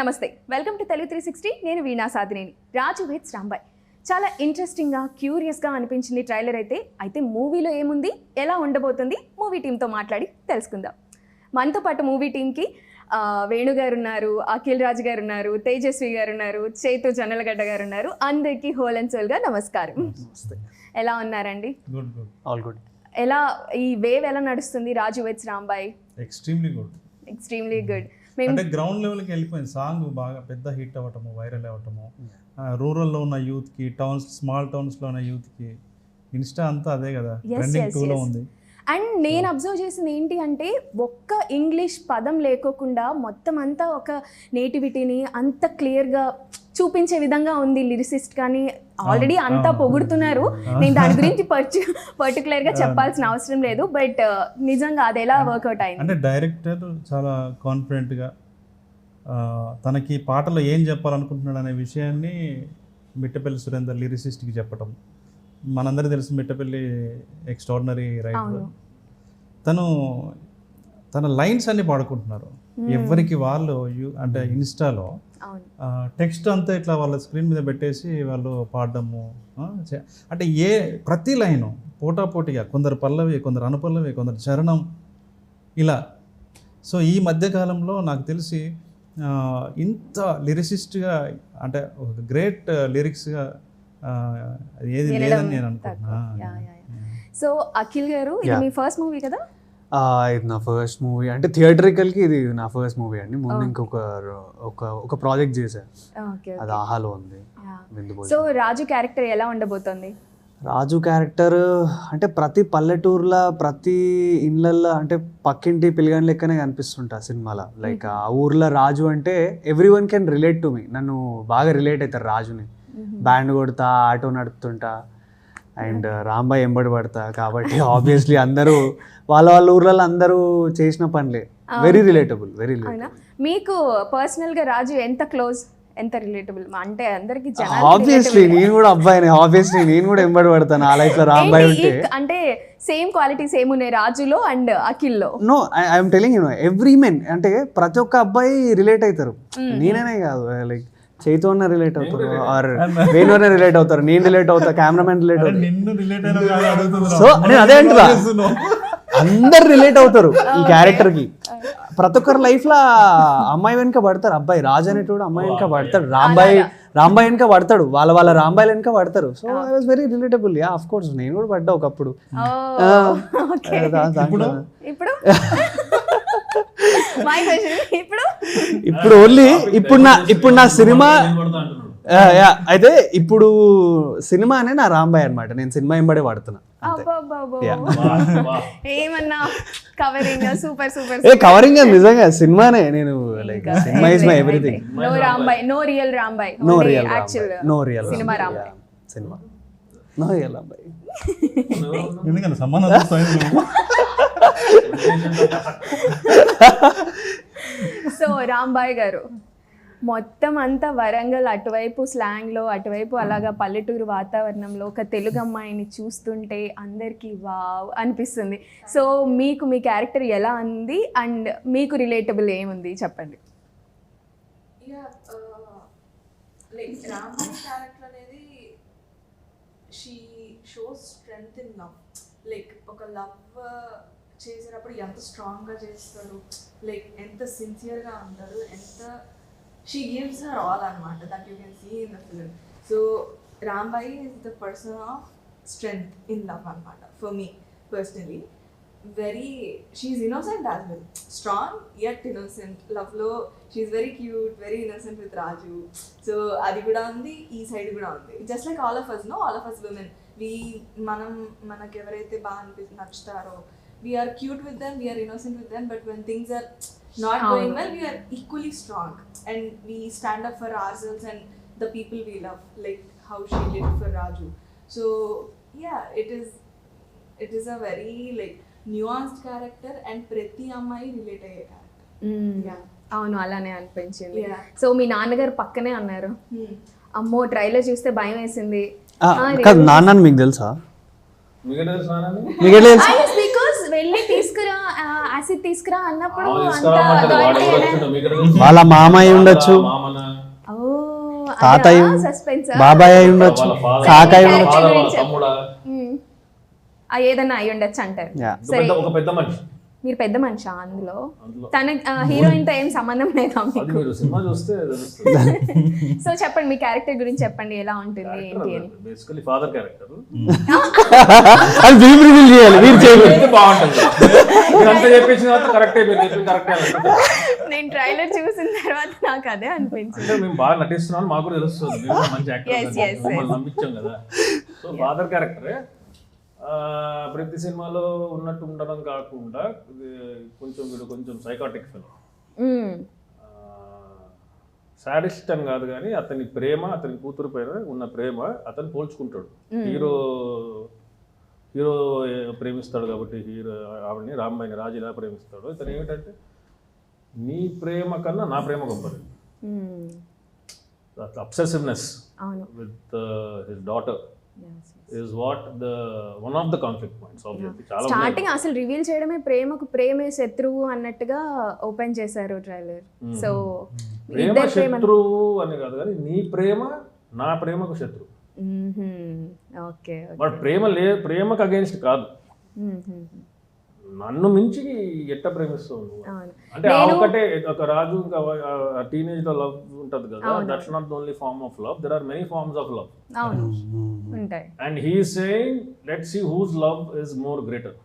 నమస్తే, welcome to Telugu 360. నేను వీణా సాధినేని. రాజు with Rambai చాలా ఇంట్రెస్టింగ్గా క్యూరియస్గా అనిపించింది ట్రైలర్ అయితే మూవీలో ఏముంది, ఎలా ఉండబోతుంది, మూవీ టీంతో మాట్లాడి తెలుసుకుందాం. మనతో పాటు మూవీ టీంకి వేణు గారు ఉన్నారు, అఖిల్ రాజ్ గారు ఉన్నారు, తేజస్వి గారు ఉన్నారు, చేతు జొన్నలగడ్డ గారు ఉన్నారు. అందరికీ హోల్ అండ్ సోల్గా నమస్కారం. ఎలా ఉన్నారండి? All good. ఎలా ఈ వేవ్ ఎలా నడుస్తుంది Raju with Rambai? Extremely good. అంటే గ్రౌండ్ లెవెల్కి వెళ్ళిపోయింది. సాంగ్ బాగా పెద్ద హిట్ అవ్వటము, వైరల్ అవ్వటము, రూరల్లో ఉన్న యూత్కి, స్మాల్ టౌన్స్లో ఉన్న యూత్కి, ఇన్స్టా అంతా అదే కదా ట్రెండింగ్ 2లో ఉంది. అండ్ నేను అబ్జర్వ్ చేసింది ఏంటి అంటే, ఒక్క ఇంగ్లీష్ పదం లేకోకుండా మొత్తం అంతా ఒక నేటివిటీని అంత క్లియర్గా చూపించే విధంగా ఉంది లిరిసిస్ట్. కానీ ఆల్రెడీ అంతా పొగుడుతున్నారు, నేను దాని గురించి పర్టికులర్గా చెప్పాల్సిన అవసరం లేదు. బట్ నిజంగా అది ఎలా వర్కౌట్ అయింది అంటే, డైరెక్టర్ చాలా కాన్ఫిడెంట్గా తనకి పాటలో ఏం చెప్పాలనుకుంటున్నాడు అనే విషయాన్ని మిట్టపల్లి సురేందర్ లిరిసిస్ట్కి చెప్పటం. మనందరికీ తెలుసు మిట్టపల్లి ఎక్స్ట్రాడినరీ రైటర్. తన లైన్స్ అన్ని పాడుకుంటున్నారు ఎవరికి వాళ్ళు. అంటే ఇన్స్టాలో టెక్స్ట్ అంతా ఇట్లా వాళ్ళ స్క్రీన్ మీద పెట్టేసి వాళ్ళు పాడడము. అంటే ప్రతి లైను పోటాపోటీగా, కొందరు పల్లవి, కొందరు అనుపల్లవి, కొందరు చరణం, ఇలా. సో ఈ మధ్యకాలంలో నాకు తెలిసి ఇంత లిరిసిస్ట్గా, అంటే ఒక గ్రేట్ లిరిక్స్గా ఏది లేదని నేను అనుకుంటున్నా. సో అఖిల్ గారు, ఇది మీ ఫస్ట్ మూవీ కదా? ఇది నా ఫస్ట్ మూవీ. అంటే థియేటరికల్కి ఇది నా ఫస్ట్ మూవీ అండి. ముందు ఇంకొక ఒక ప్రాజెక్ట్ చేశాను, అది ఆహాలో ఉంది. సో రాజు క్యారెక్టర్ ఎలా ఉండబోతుంది? రాజు క్యారెక్టర్ అంటే ప్రతి పల్లెటూరులో, ప్రతి ఇళ్ళల్లో, అంటే పక్కింటి పిల్లగాని లెక్కనే కనిపిస్తుంటా సినిమాలో. లైక్ ఆ ఊర్లో రాజు అంటే everyone can relate to me. నన్ను బాగా రిలేట్ అవుతారు రాజుని. బ్యాండ్ కొడతా, ఆటో నడుపుతుంటా, అండ్ రాంబాయ్ ఎంబడి పడతా. కాబట్టి ఆబ్వియస్లీ అందరూ వాళ్ళ ఊర్లలో అందరూ చేసిన పనులే. Very relatable, very relatable. మీకు పర్సనల్గా రాజు ఎంత క్లోజ్, ఎంత రిలేటబుల్? అంటే అందరికి ఆబ్వియస్లీ నేను కూడా అబ్బాయిని, ఆబ్వియస్లీ నేను కూడా ఎంబడి పడతాను. ఆ లైఫ్ లో రాంబాయ్ ఉంటే అంటే సేమ్ క్వాలిటీస్ ఏమున్నాయి రాజులో అండ్ అఖిల్లో? No, I'm telling you, every men అంటే ప్రతి ఒక్క అబ్బాయి రిలేట్ అవుతారు. నేనే కాదు, లైక్ చైతో రిలేట్ అవుతారు, ఆర్ వేణు రిలేట్ అవుతారు, నేను రిలేట్ అవుతా, కెమెరామెన్ రిలేట్ అవుతారు. సో నేను అదే అంటున్నా, అందరు రిలేట్ అవుతారు ఈ క్యారెక్టర్ కి. ప్రతి ఒక్కరి లైఫ్ లో అమ్మాయి వెనుక పడతారు. అబ్బాయి రాజు అనేటోడు అమ్మాయి వెనుక పడతాడు, రాంబాయ్ వెనుక పడతాడు, వాళ్ళ రాంబాయ్ వెనుక పడతారు. So I was very relatable. Yeah, of course నేను కూడా పడ్డా ఒకప్పుడు. ఇప్పుడు ఓన్లీ ఇప్పుడు నా సినిమా అయితే ఇప్పుడు సినిమానే నా రాంబాయ్ అనమాట. నేను సినిమా ఎంబడే వాడుతున్నా. ఏమన్నా కవరింగ్ సూపర్ సూపర్ కవరింగ్ నిజంగా సినిమానే. నేను like cinema is my everything. No Rambai, no real Rambai, no real actual no real cinema Rambai, cinema no real Rambai. ఎందుకంటే సంబంధం సో రాంబాయ్ గారు, మొత్తం అంతా వరంగల్ అటువైపు స్లాంగ్లో, అటువైపు అలాగా పల్లెటూరు వాతావరణంలో ఒక తెలుగు అమ్మాయిని చూస్తుంటే అందరికీ వావ్ అనిపిస్తుంది. సో మీకు మీ క్యారెక్టర్ ఎలా ఉంది అండ్ మీకు రిలేటబుల్ ఏముంది చెప్పండి. రాంబాయ్ క్యారెక్టర్ అనేది she shows strength in love. Like ఒక లవ్ చేసేటప్పుడు ఎంత స్ట్రాంగ్గా చేస్తారు, లైక్ ఎంత సిన్సియర్గా ఉంటారు, ఎంత she gives her all anamata, that you can see in the film. So Rambai is the person of strength in love anamata for me personally. She's innocent as well, strong yet innocent. Love lo she's very cute, very innocent with Raju. So adi kuda undi, ee side kuda undi. Just like all of us, no, all of us women, manaku evaraithe baa nachtaro, we are cute with them, we are innocent with them, but when things are not going well, we are equally strong and we stand up for ourselves and the people we love, like how she did for Raju. So yeah, it is a very like nuanced character and ప్రతి అమ్మాయి relate అయ్యే character. అవును, అలానే అనిపించింది. So మీ నాన్నగారు పక్కనే అన్నారు, అమ్మో ట్రైలర్ చూస్తే భయం వేసింది. నాన్న మీకు తెలుసా? బికాస్ వెళ్ళి తీసుకురా యాసిడ్ తీసుకురా అన్నప్పుడు వాళ్ళ మామ అయి ఉండొచ్చు, తాతయ్య, బాబాయ్ అయి ఉండొచ్చు, కాకాయ ఉండొచ్చు, ఏదన్నా అయి ఉండొచ్చు అంటారు. సరే, ఒక పెద్ద మనిషి. మీరు పెద్ద మనిషా అందులో? తన హీరోయిన్ తో ఏం సంబంధం లేదా మీకు? సినిమా చూస్తే సో చెప్పండి, మీ క్యారెక్టర్ గురించి చెప్పండి, ఎలా ఉంటుంది ఏంటి అని. బేసికలీ ఫాదర్ క్యారెక్టర్ అది మీరు రివీల్ చేయాలి, మీరు చేయాలి. బాగుంటుంది. అంతా చెప్పించిన తర్వాత కరెక్టే, కరెక్టే. నేను ట్రైలర్ చూసిన తర్వాత నాకు అదే అనిపించింది. అంటే మేము బాగా నటిస్తున్నాం, మాకు కూడా తెలుస్తుంది, మేము మంచి యాక్టర్ నమ్మించాం కదా. సో ఫాదర్ క్యారెక్టరే ప్రతి సినిమాలో ఉన్నట్టు ఉండడం కాకుండా కొంచెం వీడు కొంచెం సైకాటిక్ ఫిల్మ్, సాడిస్ట్ అని కాదు కానీ అతని ప్రేమ, అతని కూతురు పైన ఉన్న ప్రేమ అతను పోల్చుకుంటాడు. హీరో ప్రేమిస్తాడు కాబట్టి హీరో ఆవిడని, రాంబాయిని రాజు ఇలా ప్రేమిస్తాడు. ఇతను ఏమిటంటే నీ ప్రేమ కన్నా నా ప్రేమ గొప్పది. Obsessiveness with his daughter is what one of the conflict points obviously. చాలా స్టార్టింగ్ అసలు రివీల్ చేయడమే ప్రేమకు ప్రేమే శత్రువు అన్నట్టుగా ఓపెన్ చేశారు ట్రైలర్. సో ప్రేమ శత్రువు అని కాదు కానీ నీ ప్రేమ నా ప్రేమకు శత్రువు. ఓకే, బట్ ప్రేమకు అగేన్స్ట్ కాదు, నన్ను మించి ఎట్ట ప్రేమిస్తావు అంటే ఒకటే. ఒక రాజు ఇంకా టీనేజ్ లో లవ్ ఉంటది కదా, that's not the only form of love, there are many forms of love. అవును, ఉంటాయి. And he is saying let's see whose love is more greater.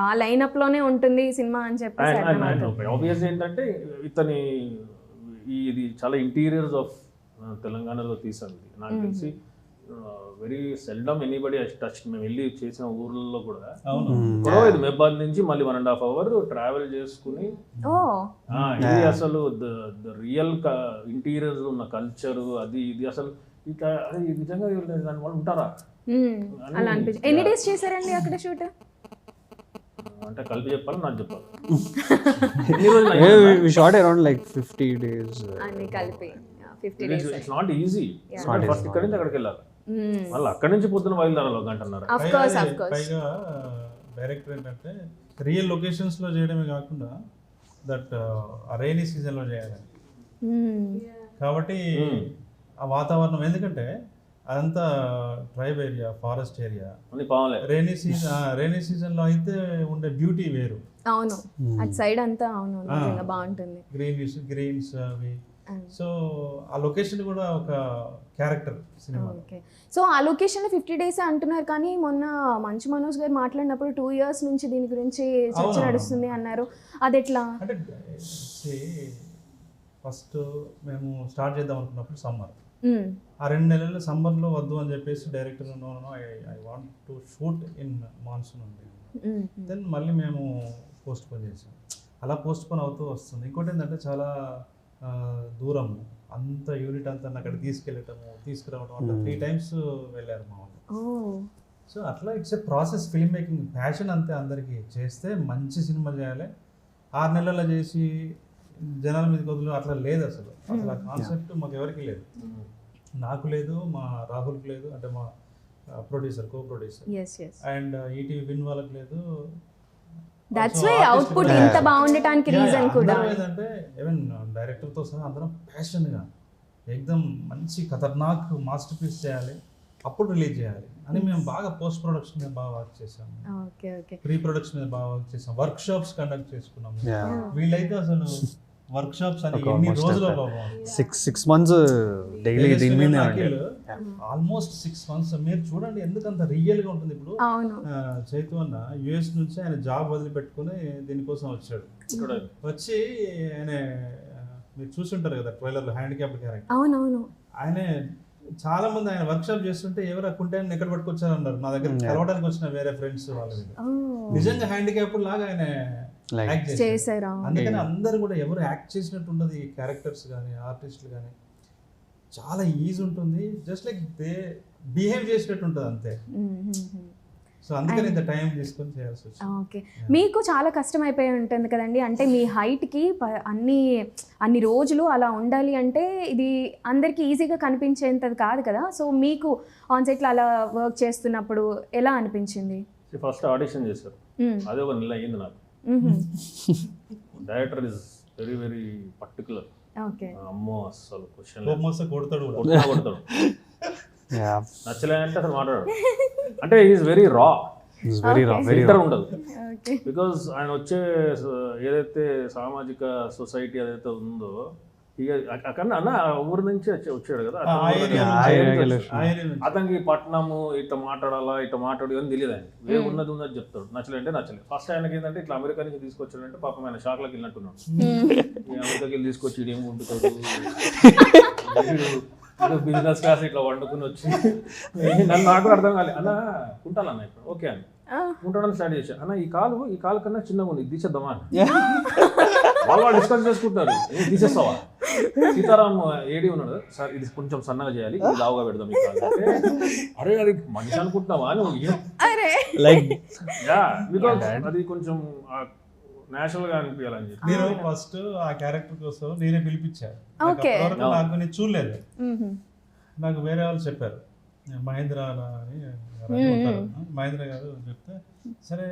ఆ లైనప్ లోనే ఉంటుంది సినిమా అని చెప్పి ఆబ్వియస్ ఏంటంటే ఇతని ఇది చాలా ఇంటీరియర్స్ ఆఫ్ తెలంగాణలో తీసాను. నాకు తెలిసి వెరీ సెల్డమ్ ఎనీబడి టచ్. మేము వెళ్ళి చేసిన ఊర్లలో కూడా ఇది మెబాద్ నుంచి మళ్ళీ 1.5 hours ట్రావెల్ చేసుకుని ఇది అసలు ద రియల్ ఇంటీరియర్స్ ఉన్న కల్చర్ అది ఇది అసలు నిజంగా దాని వాళ్ళు ఉంటారా అలా అనిపించింది. ఎన్ని డేస్ చేశారండి అక్కడ షూట్? అంటే కలిపి చెప్పాలి, నాకు చెప్పాలి. We shot around like 50 days. అన్ని కలిపి 50 days. It's not easy. First ఇక్కడ నుంచి అక్కడికి వెళ్ళాలి, మళ్ళీ అక్కడి నుంచి పొద్దున బయలుదేరాలి 1 గంటన్నర. పైగా డైరెక్టర్ ఏంటంటే రియల్ లొకేషన్స్ లో చేయడమే కాకుండా దట్ రైనీ సీజన్ లో చేయాలి కాబట్టి ఆ వాతావరణం, ఎందుకంటే అదంతా tribe area, forest area, rainy season లో అయితే ఉండే బ్యూటీ వేరు. అవును, అటు సైడ్ అంతా అవును బాగుంటుంది, గ్రీన్స్ అవి. సో ఆ లొకేషన్ కూడా ఒక క్యారెక్టర్ సినిమా. సో ఆ లొకేషన్ 50 days అంటున్నారు, కానీ మొన్న మంచు మనోజ్ గారు మాట్లాడినప్పుడు 2 years నుంచి దీని గురించి చర్చ నడుస్తుంది అన్నారు. అది ఎట్లా అంటే ఫస్ట్ మేము స్టార్ట్ చేద్దాం అనుకున్నప్పుడు సమ్మర్, ఆ 2 నెలలు సమ్మర్లో వద్దు అని చెప్పేసి director I want to shoot in monsoon ఉంది. దెన్ మళ్ళీ మేము పోస్ట్ పోన్ చేసాం. అలా పోస్ట్ పోన్ అవుతూ వస్తుంది. ఇంకోటి ఏంటంటే చాలా దూరము, అంత యూనిట్ అంతా అక్కడ తీసుకురావడం అట్లా 3 times వెళ్ళారు మా వాళ్ళు. సో అట్లా it's a process. Film making passion అంతే, అందరికీ చేస్తే మంచి సినిమా చేయాలి. 6 నెలల్లో చేసి జనాల మీదకి వదులు అట్లా లేదు అసలు. అసలు ఆ కాన్సెప్ట్ మాకు ఎవరికి లేదు, నాకు లేదు, మా రాహుల్కి లేదు, అంటే మా producer, co producer, and ETV win వాళ్ళకి లేదు. దట్స్ వై అవుట్పుట్ ఇంత బాగుండటానికి రీజన్ కూడా ఏంటంటే ఈవెన్ డైరెక్టర్తో సహా అందరం ప్యాషన్గా ఏకదం మంచి ఖతర్నాక్ మాస్టర్ పీస్ చేయాలి, అప్పుడు రిలీజ్ చేయాలి అని మేము బాగా పోస్ట్ ప్రొడక్షన్ మీద బాగా వర్క్ చేసాము, ప్రీ ప్రొడక్షన్ మీద బాగా వర్క్ చేసాం, వర్క్ షాప్స్ కండక్ట్ చేసుకున్నాము. వీళ్ళైతే అసలు వర్క్ షాప్స్ అని ఎన్ని రోజులు, 6 months డైలీ దీని మీద ఆల్మోస్ట్ 6 months. మీరు చూడండి ఎందుకంత రియల్ గా ఉంటుంది. ఇప్పుడు చైతు అన్న US నుంచి ఆయన జాబ్ వదిలిపెట్టుకుని దీనికోసం వచ్చాడు. వచ్చి ఆయన మీరు చూసుంటారు కదా ట్రైలర్ లో, హ్యాండిక్యాప్ క్యారెక్టర్. అవునవును, ఆయన చాలా మంది ఆయన వర్క్ షాప్ చేస్తుంటే ఎవరు కుంటాయని ఎక్కడ పట్టుకొచ్చారన్నారు నా దగ్గర కలవడానికి వచ్చిన వేరే ఫ్రెండ్స్ వాళ్ళ నిజంగా హ్యాండిక్యాప్ లాగా ఆయన యాక్ట్ చేశారు. అందుకని అందరు కూడా ఎవరు యాక్ట్ చేసినట్టు ఉండదు. ఈ క్యారెక్టర్స్ కానీ ఆర్టిస్టులు కానీ చాలా ఈజీ ఉంటుంది, జస్ట్ లైక్ దే బిహేవ్ చేసినట్టు ఉంటుంది అంతే. సో అందుకని ఇంత టైం తీసుకొని చేయాల్సి వచ్చింది. ఓకే, మీకు చాలా కష్టం అయిపోయి ఉంటుంది కదండి. అంటే మీ హైట్కి అన్ని రోజులు అలా ఉండాలి అంటే ఇది అందరికీ ఈజీగా కనిపించేంతది కాదు కదా. సో మీకు ఆన్ సెట్లో అలా వర్క్ చేస్తున్నప్పుడు ఎలా అనిపించింది? ఫస్ట్ ఆడిషన్ చేశారు, అదే ఒక నెల అయింది నాకు. Director is very very particular. Okay. అమ్మో అసలు క్వశ్చన్ కొడతాడు కూడా. కొడతాడు. నచ్చలే అంటే అసలు మాట్లాడు. అంటే ఈజ్ వెరీ రా, వెరీ ఫిల్టర్ ఉండదు. ఓకే. బికాజ్ ఆయన వచ్చే ఏదైతే సామాజిక సొసైటీ ఏదైతే ఉందో, ఇక అక్కడ అన్న ఊరి నుంచి వచ్చాడు కదా, అతనికి పట్నము ఇట్లా మాట్లాడాలా ఇట్లా మాట్లాడు అని తెలియదు. ఆయన ఉన్నది ఉన్నది చెప్తాడు. నచ్చలేంటే నచ్చలేదు. ఫస్ట్ ఆయనకి ఏంటంటే ఇట్లా అమెరికా నుంచి తీసుకొచ్చాడంటే పాపం ఆయన షాక్లోకి వెళ్ళినట్టున్నాడు. ఈ అమెరికాకి వెళ్ళి తీసుకొచ్చి ఇదేం ఉంటుతాడు, బిజినెస్ క్లాస్ ఇట్లా వండుకుని వచ్చి నాకు అర్థం కాలేదు. అన్న కుంటాలన్న ఇప్పుడు ఓకే అని కుంటాడని స్టార్ట్ చేశా. అన్న ఈ కాలు కన్నా చిన్నగా ఉంది, ఇది తీసేద్దామా అని వాళ్ళు డిస్కస్ చేసుకుంటున్నారు. తీసేస్తావా? సీతారాం ఏడి ఉన్నాడు సార్, ఇది కొంచెం సన్నగా చేయాలి, ఇది లావుగా పెడదాం ఈ కాలు అంటే, అరే అది మనిషి అనుకుంటున్నావా అని బికాజ్ అది కొంచెం నేచురల్ గా అనిపించాలని చెప్పి నేను ఫస్ట్ ఆ క్యారెక్టర్ కోసం నేనే పిలిపించాను. నాకు నేను చూడలేదు. నాకు వేరే వాళ్ళు చెప్పారు, మహేంద్ర అని ఉంటారు, మహేంద్ర గారు చెప్తే సరే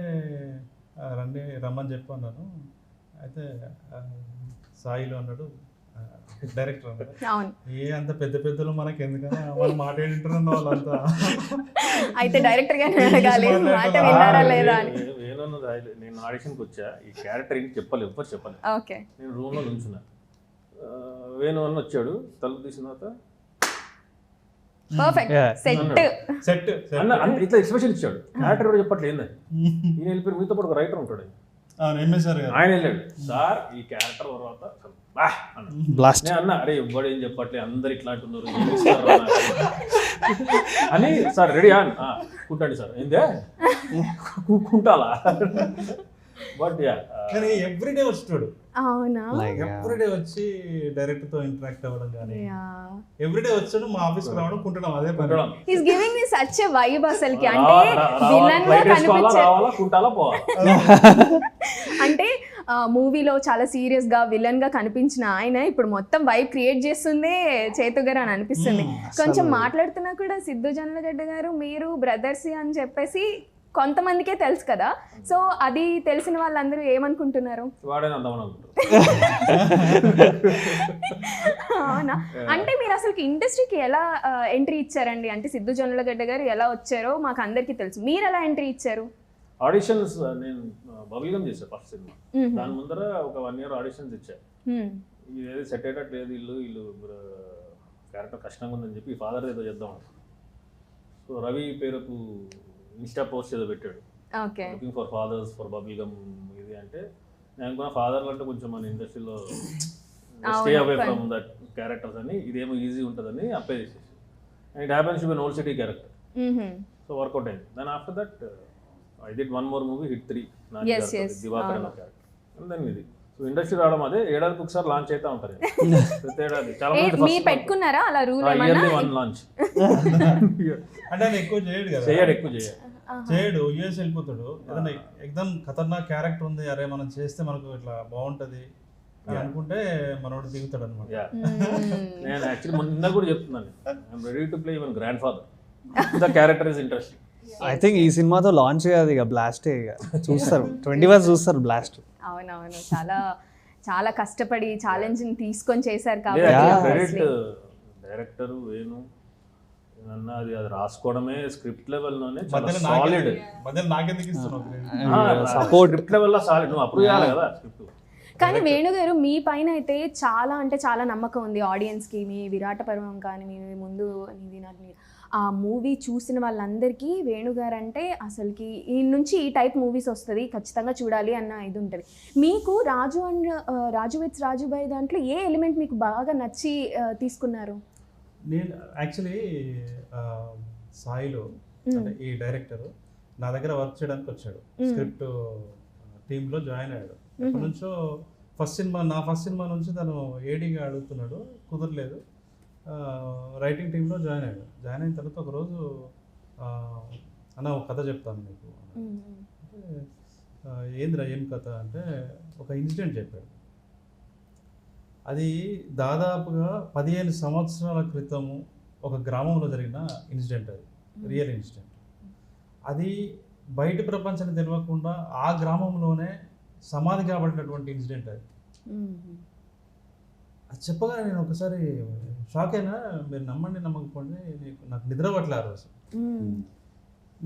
రండి రమ్మని చెప్పి అన్నాను. అయితే సాయిలో అన్నాడు డైరెక్టర్ అన్నాడు, ఏ అంత పెద్ద పెద్దలు మనకి ఎందుకని మన మాట ఏంటున్నాను వాళ్ళంతా. అయితే డైరెక్టర్ గారిని అడగాలి మాట విన్నారా లేదా అని. నేను ఆడిషన్కి వచ్చా, ఈ క్యారెక్టర్ ఏంటి చెప్పలేదు, ఎవ్వరు చెప్పలేదు. ఓకే. నేను రూమ్లో నుంచున్నా, వేణు అన్న వచ్చాడు, తలుపు తీసిన తర్వాత పర్ఫెక్ట్ సెట్ అన్న ఇట్లా ఎక్స్ప్రెషన్ ఇచ్చాడు. క్యారెక్టర్ కూడా చెప్పట్లేదు ఏందని. ఈయన వెళ్ళిపోయి మీతో పాటు ఒక రైటర్ ఉంటాడు, ఆయన వెళ్ళాడు, సార్ ఈ క్యారెక్టర్ తర్వాత బ్లాస్ట్ అన్న అరే ఎవ్వడు ఏం చెప్పట్లే, అందరు ఇట్లా అంటున్నారు అని. సార్ రెడీ కుంటండి సార్, ఏందే కుంటాలా? బట్ కానీ ఎవ్రీడే వచ్చాడు. అవునా? ఎవ్రీడే వచ్చి డైరెక్టర్ తో ఇంటరాక్ట్ అవ్వడం కానీ ఎవ్రీడే వచ్చాడు మా ఆఫీస్ కి రావడం కుంటడం అదే పని. He is giving me such a vibe అసలుకి. అంటే విలన్ గా కనిపించారు, కుంటాలా పోవాలి. అంటే మూవీలో చాలా సీరియస్ గా విలన్ గా కనిపించిన ఆయన ఇప్పుడు మొత్తం వైబ్ క్రియేట్ చేస్తుందే చేతు గారు అని అనిపిస్తుంది. కొంచెం మాట్లాడుతున్నా కూడా సిద్ధు జొన్నలగడ్డ గారు మీరు బ్రదర్స్ అని చెప్పేసి కొంతమందికే తెలుసు కదా, సో అది తెలిసిన వాళ్ళందరూ ఏమనుకుంటున్నారు? అవునా? అంటే మీరు అసలు ఇండస్ట్రీకి ఎలా ఎంట్రీ ఇచ్చారండి? అంటే సిద్ధు జొన్నలగడ్డ గారు ఎలా వచ్చారో మాకు అందరికీ తెలుసు, మీరు ఎలా ఎంట్రీ ఇచ్చారు? ఆడిషన్స్ నేను బబుల్గమ్ చేశాను ఫస్ట్ సినిమా, దాని ముందర ఒక 1 year ఆడిషన్స్ ఇచ్చా. ఇది సెట్ అయ్యేటట్లేదు, వీళ్ళు క్యారెక్టర్ కష్టంగా ఉందని చెప్పి ఫాదర్ ఏదో చేద్దాం. సో రవి పేరుకు ఇన్స్టా పోస్ట్ ఏదో పెట్టాడు, looking for fathers for bubblegum ఇది అంటే, నేను అనుకున్న ఫాదర్లు అంటే కొంచెం మన ఇండస్ట్రీలో stay away from that characters అని, ఇదేమో ఈజీ ఉంటుందని అప్లై చేసేసి. And it happens to be an old city character, so work out అయింది. Then after that I did one more movie, hit 3. Divakar అన్న క్యారెక్టర్. అండ్ దెన్ ఇది. సో ఇండస్ట్రీ రావడం అదే ఏడాదికి ఒకసారి లాంచ్ అవుతా ఉంటారు. ప్రతి ఏడాది చాలా మంది మీ పెట్టుకున్నారా అలా రూల్ ఏమన్నా? Yearly 1 launch. అంటే ఆయన ఎక్కువ చేయడు కదా, చేయడు, యూఎస్ వెళ్ళిపోతాడు. ఏదైనా ఎక్దమ్ ఖతర్నాక్ క్యారెక్టర్ ఉంది, అరే మనం చేస్తే మనకు ఇట్లా బాగుంటది అనుకుంటే మనోడు దిగుతాడు అనమాట. నేను యాక్చువల్లీ మొన్న కూడా చెప్తున్నాను, I'm ready to play even grand father. The character is interesting. I think ఈ సినిమాతో లాంచ్ కాదు, ఇక బ్లాస్టే, ఇక చూస్తారు 21 చూస్తారు బ్లాస్ట్. అవునవును, చాలా చాలా కష్టపడి ఛాలెంజ్ తీసుకొని చేశారు కాబట్టి. డైరెక్టర్ వేణు అన్న అది రాసుకోవడమే స్క్రిప్ట్ లెవెల్లోనే సాలిడ్. సపోర్ట్ స్క్రిప్ట్ లెవెల్లో సాలిడ్, నువ్వు అప్రూవ్ చేయాలి కదా స్క్రిప్ట్. కానీ వేణు గారు మీ పైన అయితే చాలా అంటే చాలా నమ్మకం ఉంది ఆడియన్స్కి. మీ విరాట పర్వం కానీ మీ ముందు ఆ మూవీ చూసిన వాళ్ళందరికీ వేణుగారు అంటే అసలుకి ఈ నుంచి ఈ టైప్ మూవీస్ వస్తుంది ఖచ్చితంగా చూడాలి అన్న ఇది ఉంటుంది. మీకు రాజు విత్ రాజుబాయ్ దాంట్లో ఏ ఎలిమెంట్ మీకు బాగా నచ్చి తీసుకున్నారు? నేను యాక్చువల్లీ సాయిలో అంటే ఈ డైరెక్టర్ నా దగ్గర వర్క్ చేయడానికి వచ్చాడు, స్క్రిప్ట్ టీంలో జాయిన్ అయ్యాడు. ఎప్పటి నుంచో నా ఫస్ట్ సినిమా నుంచి తను ఏడీగా అడుగుతున్నాడు, కుదరలేదు. రైటింగ్ టీంలో జాయిన్ అయ్యాడు. జాయిన్ అయిన తర్వాత ఒకరోజు అన్న ఒక కథ చెప్తాను మీకు. ఏంద్రా ఏం కథ అంటే ఒక ఇన్సిడెంట్ చెప్పాడు. అది దాదాపుగా 15 సంవత్సరాల క్రితము ఒక గ్రామంలో జరిగిన ఇన్సిడెంట్, అది రియల్ ఇన్సిడెంట్. అది బయట ప్రపంచానికి తెలియకుండా ఆ గ్రామంలోనే సమాధి కాబడినటువంటి ఇన్సిడెంట్ అది. అది చెప్పగానే నేను ఒకసారి షాక్ అయినా. మీరు నమ్మండి నమ్మకపోండి, నాకు నిద్ర పట్టలే ఆ రోజు.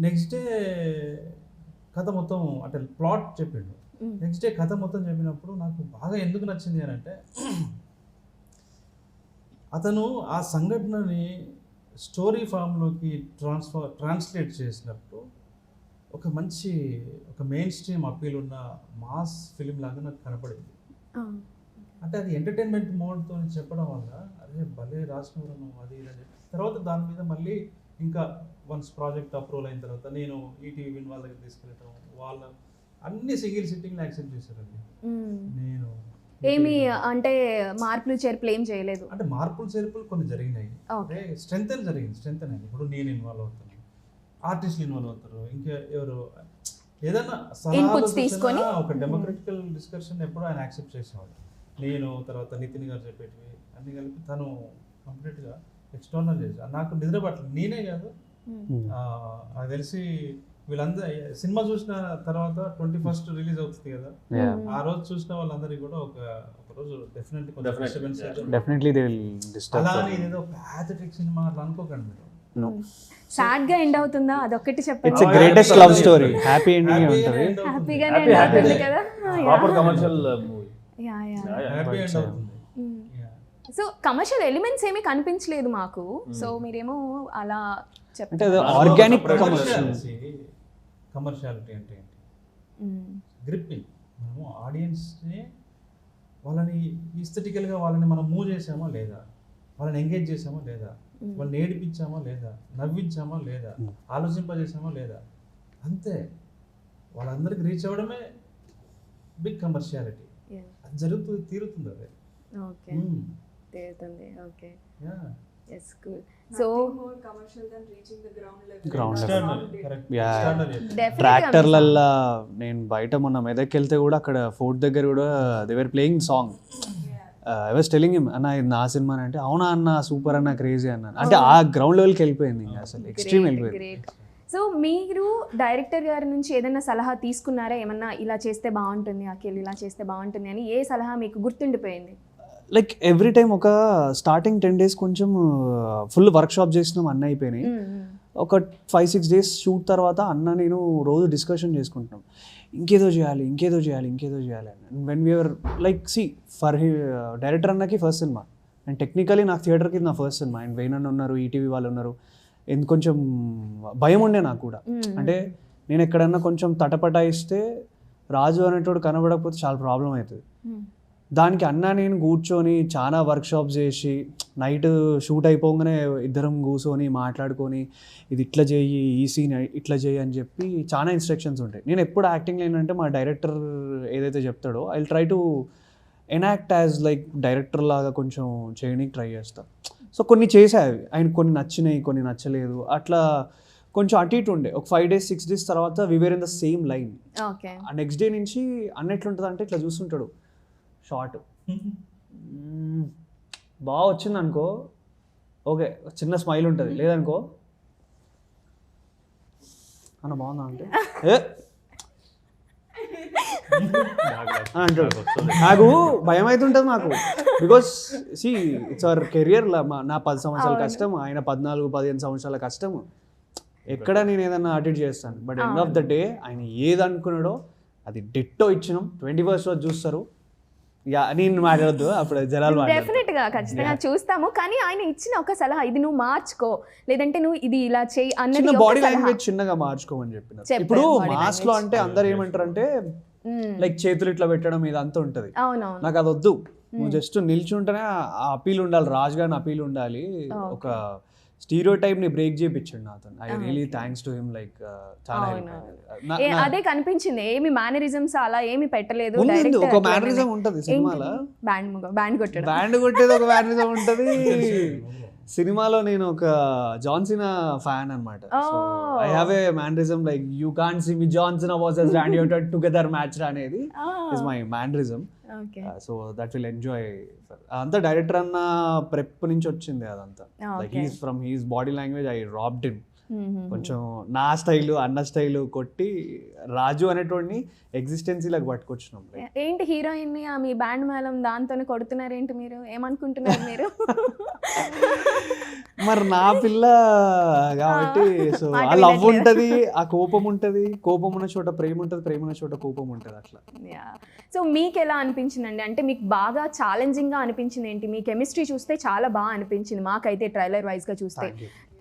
నెక్స్ట్ డే కథ మొత్తం అంటే ప్లాట్ చెప్పిండు. నెక్స్ట్ డే కథ మొత్తం చెప్పినప్పుడు నాకు బాగా ఎందుకు నచ్చింది అని అంటే, అతను ఆ సంఘటనని స్టోరీ ఫామ్లోకి ట్రాన్స్లేట్ చేసినప్పుడు ఒక మెయిన్ స్ట్రీమ్ అప్పీల్ ఉన్న మాస్ ఫిలిం లాగా నాకు కనపడింది. అంటే అది ఎంటర్టైన్మెంట్ మోడ్తో చెప్పడం వల్ల అరే భలే రాసినవరు నువ్వు అది ఇది అని చెప్పి తర్వాత దాని మీద మళ్ళీ ఇంకా వన్స్ ప్రాజెక్ట్ అప్రూవల్ అయిన తర్వాత నేను ఈటీవీ విన్ వాళ్ళ దగ్గర తీసుకెళ్ళటం, వాళ్ళ అన్ని సింగిల్ సిట్టింగ్లు యాక్సెప్ట్ చేశారండి. నేను ఏమి అంటే మార్పులు చేర్పులు ఏం చేయలేదు. అంటే మార్పులు చేర్పులు కొన్ని జరిగినాయి, అంటే స్ట్రెంత్ జరిగింది. ఇప్పుడు నేను ఇన్వాల్వ్ అవుతాను, ఆర్టిస్టులు ఇన్వాల్వ్ అవుతారు, ఇంకా ఎవరు ఏదైనా ఇన్పుట్స్ తీసుకొని ఒక డెమోక్రటికల్ డిస్కషన్ ఎప్పుడు ఆయన యాక్సెప్ట్ చేసేవాడు. నేను తర్వాత నితిన్ గారు చెప్పేటివి అన్ని కలిపి తను కంప్లీట్గా ఎక్స్టర్నల్ చేశాను. నాకు నిద్ర పట్టలేదు, నేనే కాదు నాకు తెలిసి వీళ్ళందరూ సినిమా చూసిన తర్వాత 21st రిలీజ్ అవుతుంది కదా, ఆ రోజు చూసిన వాళ్ళందరికీ కూడా ఒక రోజు డెఫినెట్లీ అలా అని ఏదో ప్యాథటిక్ సినిమా అట్లా అనుకోకండి మీరు. సాడ్ గా ఎండ్ అవుతుందా అదొక్కటి చెప్పండి. It's greatest love story, happy ending ఉంటుంది. హ్యాపీగానే ఎండ్ అవుతుంది కదా. Proper commercial movie. Happy end అవుతుంది. సో కమర్షియల్ ఎలిమెంట్స్ ఏమీ కనిపించలేదు మాకు. సో మీరేమో అలా అంటే ఆర్గానిక్ కమర్షియాలిటీ అంటే ఏంటి? గ్రిప్పింగ్. మనము ఆడియన్స్ని వాళ్ళని ఈస్థెటికల్గా వాళ్ళని మనం మూవ్ చేసామా లేదా, వాళ్ళని ఎంగేజ్ చేసామా లేదా, వాళ్ళని ఏడిపించామా లేదా, నవ్వించామా లేదా, ఆలోచింపజేసామా లేదా, అంతే. వాళ్ళందరికీ రీచ్ అవ్వడమే బిగ్ కమర్షియాలిటీ. అది తీరుతుంది అదే. ఓకే తీరుతుంది. Okay yes cool. So more commercial than reaching the ground level. ట్రాక్టర్లల్లా నేను బయట మొన్న మెదక్కి వెళ్తే కూడా అక్కడ ఫోర్ట్ దగ్గర కూడా they were playing song. I was telling him అన్న ఇది నా సినిమా అంటే అవునా అన్న సూపర్ అన్న క్రేజీ అన్న అంటే ఆ గ్రౌండ్ లెవెల్కి వెళ్ళిపోయింది ఇంకా అసలు ఎక్స్ట్రీమ్ వెళ్ళిపోయింది. సో మీరు డైరెక్టర్ గారి నుంచి ఏదైనా సలహా తీసుకున్నారా, ఏమన్నా ఇలా చేస్తే బాగుంటుంది అఖిల్, ఇలా చేస్తే బాగుంటుంది అని ఏ సలహా మీకు గుర్తుండిపోయింది? లైక్ ఎవ్రీ టైం ఒక స్టార్టింగ్ 10 days కొంచెం ఫుల్ వర్క్షాప్ చేసినాం, అన్న అయిపోయినాయి. ఒక 5-6 days షూట్ తర్వాత అన్న నేను రోజు డిస్కషన్ చేసుకుంటున్నాం, ఇంకేదో చేయాలి ఇంకేదో చేయాలి ఇంకేదో చేయాలి అని. When we are like see for director అన్నకి ఫస్ట్ సినిమా అండ్ టెక్నికలీ నాకు థియేటర్కి నా ఫస్ట్ సినిమా అండ్ వేణ్ అన్న ఉన్నారు, ఈటీవీ వాళ్ళు ఉన్నారు. కొంచెం భయం ఉండే నాకు కూడా. అంటే నేను ఎక్కడన్నా కొంచెం తటపటాయిస్తే రాజు అనేటోడు కనబడకపోతే చాలా ప్రాబ్లం అవుతుంది. దానికి అన్న నేను కూర్చొని చాలా వర్క్షాప్స్ చేసి నైట్ షూట్ అయిపోగానే ఇద్దరం కూర్చొని మాట్లాడుకొని ఇది ఇట్లా చేయి, ఈ సీన్ ఇట్లా చేయి అని చెప్పి చాలా ఇన్స్ట్రక్షన్స్ ఉంటాయి. నేను ఎప్పుడు యాక్టింగ్ ఏంటంటే మా డైరెక్టర్ ఏదైతే చెప్తాడో I try to enact as like director లాగా కొంచెం చేయడానికి ట్రై చేస్తాను. సో కొన్ని చేసావి ఆయన, కొన్ని నచ్చినాయి కొన్ని నచ్చలేదు, అట్లా కొంచెం అటు ఇటు ఉండే. ఒక 5 days 6 days తర్వాత we were in the same line. ఆ నెక్స్ట్ డే నుంచి అన్న ఎట్లుంటుంది అంటే ఇట్లా చూస్తుంటాడు, షార్ట్ బాగా వచ్చింది అనుకో ఓకే చిన్న స్మైల్ ఉంటుంది, లేదనుకో అన్న బాగుందా అంటే అంటాడు. నాకు భయం అవుతుంటుంది నాకు, because see it's our career. నా 10 సంవత్సరాల కష్టం, ఆయన 14-15 సంవత్సరాల కష్టము. ఎక్కడ నేను ఏదన్నా అటెండ్ చేస్తాను, but end of the day ఆయన ఏది అనుకున్నాడో అది డిట్టో ఇచ్చినాం. 21st రోజు చూస్తారు, నేను మాట్లాడద్దు అప్పుడు జనాలు డెఫినెట్ గా ఖచ్చితంగా చూస్తాము. కానీ ఆయన ఇచ్చిన ఒక సలహా ఇది నువ్వు మార్చుకో, లేదంటే నువ్వు ఇది ఇలా చేయి అన్నది బాడీ లాంగ్వేజ్ చిన్నగా మార్చుకోమని చెప్పిన. ఇప్పుడు మాస్ లో అంటే అందరు ఏమంటారు అంటే లైక్ చేతులు ఇట్లా పెట్టడం ఇదంతా ఉంటది, నాకు అది వద్దు. నువ్వు జస్ట్ నిల్చుంటేనే ఆ అపీల్ ఉండాలి, రాజు గారిని అపీల్ ఉండాలి. ఒక స్టీరియో టైప్ ని బ్రేక్ చేయించండి నాతో. I really thanks to him. Like చాలా అదే కనిపించింది, ఏమి మేనరిజమ్స్ అలా ఏమి పెట్టలేదు. ఒక మేనరిజం ఉంటది సినిమాలో, బ్యాండ్ కొట్టేది ఒక మేనరిజం ఉంటది సినిమాలో. నేను ఒక జాన్ సినా ఫ్యాన్ అన్నమాట. So I have a mannerism like you can't see me John Cena versus Randy Orton together match అనేది is my mannerism. So that will enjoy. అంతా డైరెక్టర్ అన్న ప్రెప్ నుంచి వచ్చింది అదంతా. Like his from his body language I robbed him. కొంచెం నా style అన్న style కొట్టి రాజు అనేటోడిని ఎగ్జిస్టెన్సీలకు పట్టుకొచ్చినాం. ఏంటి హీరోయిన్ మీ బ్యాండ్ మేళం దాంతోనే కొడుతున్నారు ఏంటి మీరు, ఏమనుకుంటున్నారు మీరు? మరి నా పిల్ల కాబట్టి సో ఆ లవ్ ఉంటుంది, ఆ కోపం ఉంటుంది, కోపం ఉన్న చోట ప్రేమ ఉంటుంది, ప్రేమ ఉన్న చోట కోపం ఉంటుంది అట్లా. సో మీకు ఎలా అనిపించిందండి? అంటే మీకు బాగా ఛాలెంజింగ్గా అనిపించింది ఏంటి? మీ కెమిస్ట్రీ చూస్తే చాలా బాగా అనిపించింది మాకైతే ట్రైలర్ వైజ్గా చూస్తే.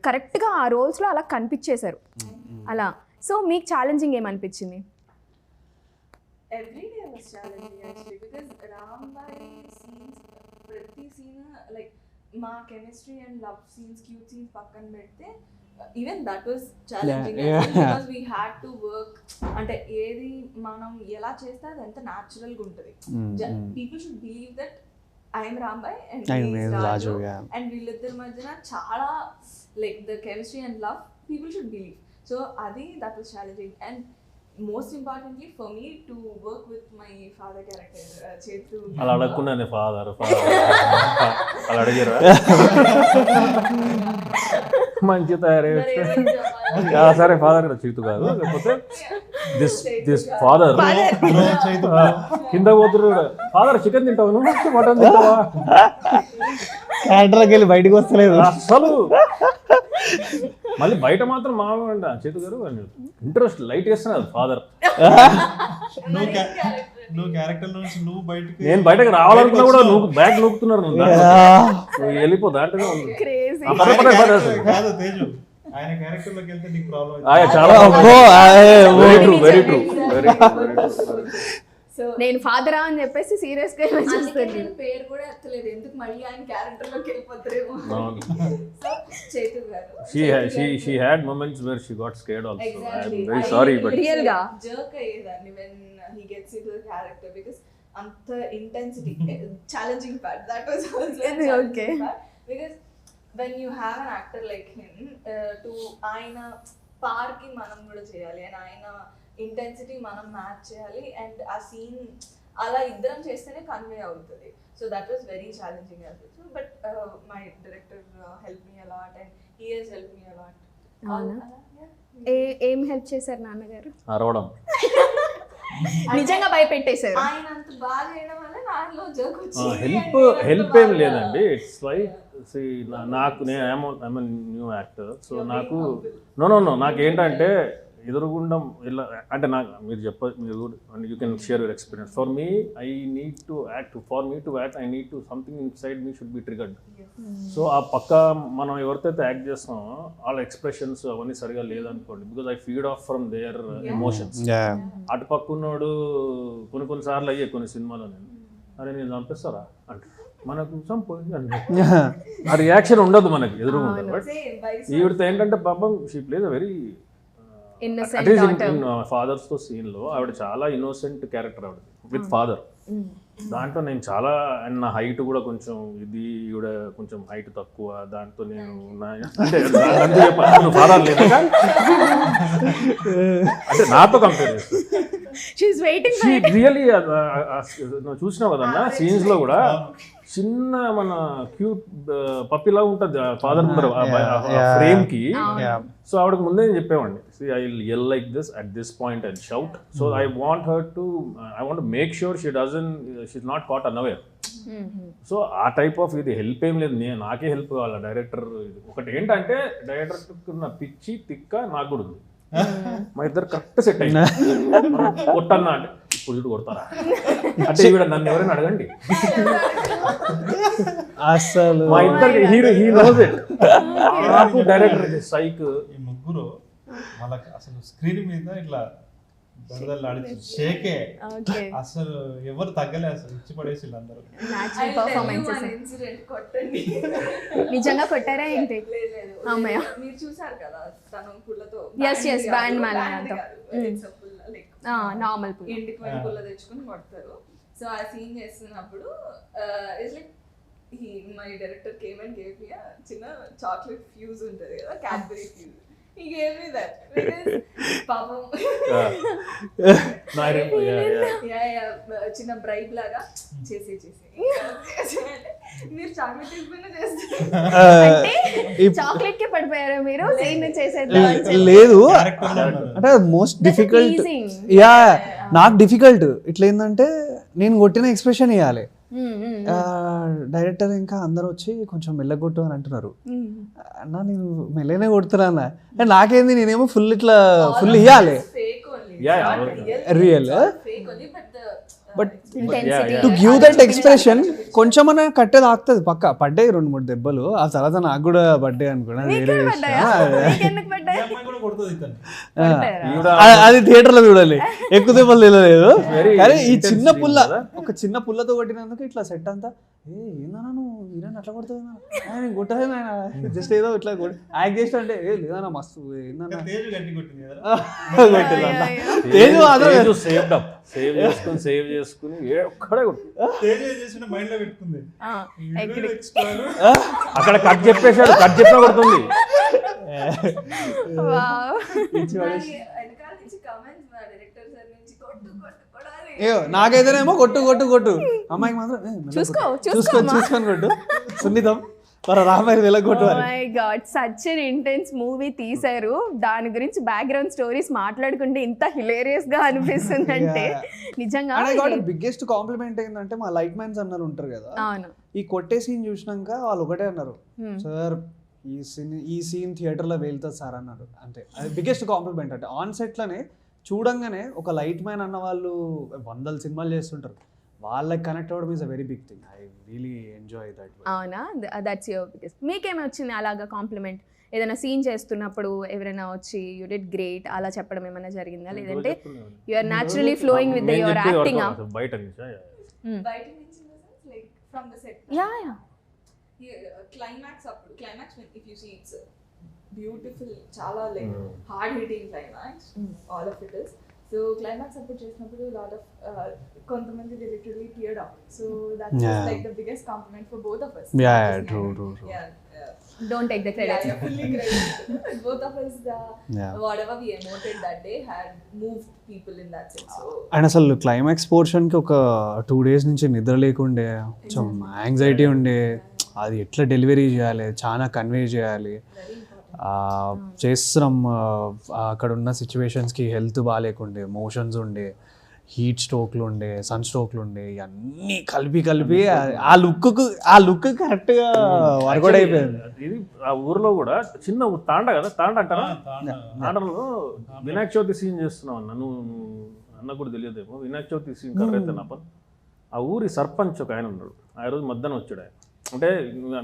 కరెక్ట్గా ఆ రోల్స్లో అలా కనిపించేశారు అలా. సో మీకు ఛాలెంజింగ్ ఏమనిపించింది? Every day was challenging actually because Rambai scenes, ప్రతి scene like మా chemistry and love scenes, cute scenes పక్కన పెడితే even that was challenging because we had to work. అంటే ఏది మనం ఎలా చేస్తే అది ఎంత natural గా ఉంటుంది. People should believe that I am Rambai and he is Raju and వీళ్ళిద్దరి మధ్యన చాలా like the chemistry and love people should believe. So adi that was challenging and most importantly for me to work with my father character Chetu. అలా అడగకుండానే father అలా అడిగారా? మంచి తయారై సరే ఫాదర్ చేతు కాదు, లేకపోతే దిస్ ఫాదర్ కింద పోతురు. ఫాదర్ చికెన్ తింటావు నువ్వు, మటన్ తింటావా? క్యాటర్కి వెళ్ళి బయటకు వస్తలేదు అసలు. మళ్ళీ బయట మాత్రం మామూలు చేతు గారు ఇంట్రెస్ట్ లైట్ వేస్తున్నారు ఫాదర్. నువ్వు క్యారెక్టర్ నుంచి నువ్వు బయటకు, నేను బయటకు రావాలనుకున్నా కూడా నువ్వు బ్యాగ్ నూపుతున్నారు, నువ్వు వెళ్ళిపో దాంట్లోనే ఉంది. కాదు తేజు, ఆయన క్యారెక్టర్ లోకి వెళ్తే నీకు ప్రాబ్లం. చాలా వెరీ ట్రూ. సో నేను ఫాదరా అని చెప్పేసి సీరియస్ గా నేను పేరు కూడా ఎత్తలేదు, ఎందుకు మళ్ళీ ఆయన క్యారెక్టర్ లోకి వెళ్ళిపోతారేమో. సో చేతు గారు she had moments where she got scared also. I'm very sorry but real గా jerk అయ్యేదాన్ని when he gets into the character because అంత intensity challenging part that was also okay because when you have an actor like him to ఆయన పార్ కి మనం కూడా చేయాలి and ఆయన ఇంటెన్సిటీ మనం మ్యాచ్ చేయాలి అండ్ ఆ సీన్ అలా ఇద్దరం చేస్తేనే కన్వే అవుతుంది. So that was very challenging అనిపించింది. But my director help me a lot and he has help me a lot. ఏం హెల్ప్ చేశారు నాన్నగారు? అరవడం, నిజంగా భయపెట్టేశారు. ఆయన అంత బాగా చేయడం వల్ల నాలో జోక్ హెల్ప్ ఏం లేదండి. ఇట్స్ లైక్ నాకు నేను న్యూ యాక్టర్, సో నాకు నో నాకు ఏంటంటే ఎదురుగుండం ఇలా అంటే నాకు మీరు you can share your experience. For me I need to act, for me to act I need to something in side me should be triggered. So ఆ పక్క మనం ఎవరితో యాక్ట్ చేస్తామో వాళ్ళ ఎక్స్ప్రెషన్స్ అవన్నీ సరిగా లేదనుకోండి, because I feed of from there emotions. అటు పక్కున్నాడు కొన్నిసార్లు అయ్యే కొన్ని సినిమాలో నేను అరే నేను చంపేస్తారా అంటే మనకు ఆ రియాక్షన్ ఉండదు మనకి ఎదురుగుంటుంది. బట్ ఈవిడతో ఏంటంటే పాపం she plays a very fathers తో సీన్ లో ఆవిడ చాలా ఇన్నోసెంట్ క్యారెక్టర్ ఆవిడ విత్ ఫాదర్. దాంట్లో నేను చాలా అండ్ నా హైట్ కూడా కొంచెం ఇది, ఈవిడ కొంచెం హైట్ తక్కువ, దాంతో నేను ఫాదర్ లేదు అంటే నాతో కంపేర్ చేస్తాను. రియలీ నువ్వు చూసినావు కదన్నా సీన్స్ లో కూడా చిన్న మన క్యూట్ పప్పిలా ఉంటుంది ఫాదర్ ముందర ఫ్రేమ్ కి. సో ఆవిడకి ముందే నేను చెప్పేవాడిని, I will yell like this at this point and shout. So I want to make sure she's not caught unaware. So ఆ టైప్ ఆఫ్ ఇది హెల్ప్ ఏం లేదు, నాకే హెల్ప్ కావాలి డైరెక్టర్. ఒకటి ఏంటంటే డైరెక్టర్ నా పిచ్చి తిక్క నాకు కూడా ఉంది, మా ఇద్దరు కరెక్ట్ సెట్ అయింది. కొట్టన్నా అంటే ఇప్పుడు చూడు కొడతారా అంటే ఈవిడ నన్ను ఎవరైనా అడగండి అసలు మా ఇద్దరికి హీ నోస్ ఇట్. నాకు డైరెక్టర్ సైక్ ఈ ముగ్గురు వాళ్ళకి అసలు స్క్రీన్ మీద ఇట్లా షేకే అసలు ఎవరు తగ్గలే, అసలు ఇచ్చి పడేసి అందరూ. నిజంగా కొట్టారా ఏంటి? మీరు చూసారు కదా తను పుల్లతో బ్యాండ్ నార్మల్ ఇంటికి వెళ్ళి పుల్ల తెచ్చుకుని కొడతారు. సో ఆ సీన్ చేస్తున్నప్పుడు it's like my director came and gave me చిన్న చాక్లెట్ ఫ్యూజ్ ఉంటుంది కదా, Cadbury fuse. He gave me that because పాపం చిన్న బ్రైబ్ లాగా చేసి మీరు చాక్లెట్ తీసుకుని చేస్తారు. చాక్లెట్ కి పడిపోయారా మీరు సీన్ చేసేద్దాం అని చెప్పి? లేదు క్యారెక్టర్లో ఉన్నారు. అంటే మోస్ట్ డిఫికల్ట్ teasing. యా నాకు డిఫికల్ట్ ఇట్లా ఏంటంటే నేను కొట్టిన ఎక్స్ప్రెషన్ ఇవ్వాలి. డైరెక్టర్ ఇంకా అందరూ వచ్చి కొంచెం మెల్లగొట్టు అని అంటున్నారు. అన్నా నేను మెల్లనే కొడుతున్నా అన్న. నాకేంది నేనేమో ఫుల్ ఇట్లా ఫుల్ ఇవ్వాలి fake only. Yeah, It's yeah. not Real. fake only, but the but Intensity. To give that expression కొంచెం అన్న కట్టేది ఆగుతుంది పక్క. పడ్డాయి 2-3 దెబ్బలు. ఆ తర్వాత నాకు కూడా పడ్డాయి అనుకున్నా. వేరే పడ్డాయా? మీకెందుకు ఈ పడ్డాయి? అమ్మాయి కూడా కొడుతుంది ఇతన్ని. అది థియేటర్ లో చూడాలి. ఎక్కువ దెబ్బలు తెలియలేదు. Very కానీ ఈ intense చిన్న scene పుల్ల కదా? ఒక చిన్న పుల్లతో కొట్టినందుకు ఇట్లా సెట్ అంతా ఏందన్నా నువ్వు ఈయన అట్లా కొడుతుంది నేను కొట్టలేదు ఆయన జస్ట్ ఏదో ఇట్లా యాక్ట్ చేస్తా అంటే లేదన్నా మస్తు ఏందన్నా తేజు గట్టి కొట్టింది కదా. తేజు సేవ్ చేసుకుని ఒక్కడే కొట్టు. తేజు ఏం చేసిన మైండ్ లో పెట్టుకుంది. agree. అక్కడ కట్ చెప్పేశాడు, కట్ చెప్పినా కొడుతుంది. Wow. వెనకాల నుంచి comments మా director sir నుంచి కొట్టు కొడాలి. ఏయో నాకైతేనేమో కొట్టు అమ్మాయికి మాత్రం మెల్లగా చూసుకో, కొట్టు. చూసుకోమ్మా. చూసుకొని కొట్టు సున్నితం రామాయణ ఎలా కొట్టు అని. My God such N intense movie తీశారు. దాని గురించి బ్యాక్గ్రౌండ్ స్టోరీస్ మాట్లాడుకుంటే ఇంత హిలేరియస్ గా అనిపిస్తుంది అంటే నిజంగా బిగ్గెస్ట్ కాంప్లిమెంట్ ఏంటంటే మా లైట్ మ్యాన్స్ అన్నారు ఉంటారు కదా, అవును. ఈ కొట్టే సీన్ చూసినాక వాళ్ళు ఒకటే అన్నారు, సార్ ఈ సీన్ థియేటర్ లో వెళ్తుంది సార్ అన్నారు. అంటే అది బిగ్గెస్ట్ కాంప్లిమెంట్. అంటే ఆన్ సెట్ లోనే చూడంగానే ఒక లైట్ మ్యాన్ అన్న వాళ్ళు 100 సినిమాలు చేస్తుంటారు, వాళ్ళకి కనెక్ట్ అవ్వడం is a very big thing. I really enjoy that. అవునా, దట్స్ యువర్ బిగ్గెస్ట్. మీకేమి వచ్చింది అలాగా కాంప్లిమెంట్? ఏదైనా సీన్ చేస్తున్నప్పుడు ఎవరైనా వచ్చి యూ డిడ్ గ్రేట్ అలా చెప్పడం ఏమైనా జరిగిందా? లేదంటే you are naturally flowing with your acting? బయట నుంచా? బయట నుంచి in the sense, like from the set. Yeah Climax when if you see it's beautiful, chala like hard hitting climax. All of it is. So climax అప్పుడు చేసినప్పుడు lot of కొంతమంది they literally teared up. So that's just like the biggest compliment for both of us. Yeah, true. Yeah. Don't take the credit. Yeah, fully credit. Both of us, whatever we emoted that day had moved people in that sense. So and అసలు climax పోర్షన్కి ఒక 2 days నుంచి నిద్ర లేకుండే, కొంచెం anxiety ఉండే, అది ఎట్లా delivery చేయాలి, చాలా కన్వే చేయాలి. చేస్తున్నాం అక్కడ ఉన్న సిచ్యువేషన్స్కి హెల్త్ బాగాలేకుండే, మోషన్స్ ఉండే, హీట్ స్ట్రోక్లు ఉండే, సన్ స్ట్రోక్లు ఉండే, ఇవన్నీ కలిపి ఆ లుక్ కరెక్ట్గా వర్కౌట్ అయిపోయింది. ఇది ఆ ఊర్లో కూడా చిన్న తాండ కదా, తాండ అంటారా, తాండలో వినాయక చవితి సీన్ చేస్తున్నావు అన్న. నువ్వు అన్న కూడా తెలియదేమో, వినాయక చవితి సీన్ కర్రైతే నాపన్ ఆ ఊరి సర్పంచ్ ఒక ఆయన ఉన్నాడు. ఆ రోజు మధ్యాహ్నం వచ్చాడు ఆయన. అంటే